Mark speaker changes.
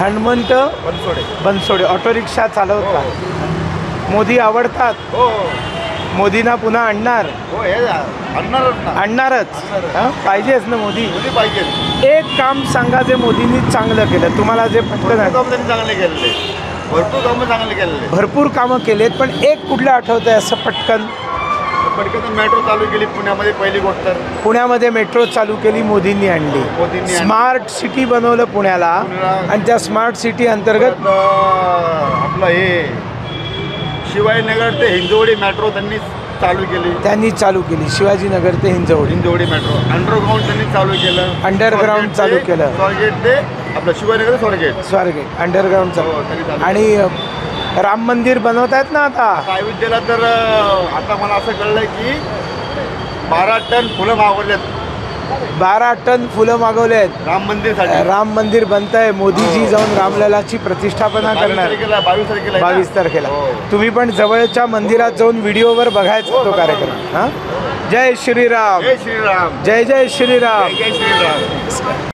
Speaker 1: Hanumant Bansode auto rickshaw चालवतात. मोदी आवडतात.
Speaker 2: हो
Speaker 1: मोदींना पुन्हा आणणार.
Speaker 2: हो हे
Speaker 1: आणणारच पाहिजेच ना. मोदी
Speaker 2: पाहिजे.
Speaker 1: एक काम सांगा जे मोदींनी चांगलं केलं तुम्हाला, जे पटकन
Speaker 2: त्यांनी चांगले केलेले, भरपूर कामं चांगले केलेले.
Speaker 1: भरपूर कामं केलेत, पण एक कुठलं आठवतंय असं पटकन?
Speaker 2: मेट्रो चालू केली पुण्यामध्ये, पहिली गोष्ट.
Speaker 1: पुण्यामध्ये मेट्रो चालू केली, मोदींनी आणली. स्मार्ट सिटी बनवलं पुण्याला, आणि त्या स्मार्ट सिटी अंतर्गत
Speaker 2: आपलं हे शिवाजीनगर ते हिंजवडी मेट्रो त्यांनी चालू केली. शिवाजीनगर ते हिंजवडी मेट्रो अंडरग्राऊंड त्यांनी चालू केलं.
Speaker 1: अंडरग्राऊंड चालू केलं.
Speaker 2: स्वारगेट ते आपलं शिवाजीनगर स्वारगेट
Speaker 1: अंडरग्राऊंड चालू. आणि राम मंदिर बनवत आहेत ना आता
Speaker 2: अयोध्येला. तर आता मला असं कळलंय की 12 टन फुलं मागवलेत.
Speaker 1: 12 टन फुलं मागवले आहेत
Speaker 2: राम मंदिरसाठी.
Speaker 1: राम मंदिर बनतंय. मोदीजी जाऊन रामललाची प्रतिष्ठापना करणार 22 तारखेला. तुम्ही पण जवळच्या मंदिरात जाऊन व्हिडिओवर बघायचा तो कार्यक्रम. हां, जय श्रीराम.
Speaker 2: जय श्रीराम.
Speaker 1: जय जय श्रीराम.
Speaker 2: जय श्रीराम.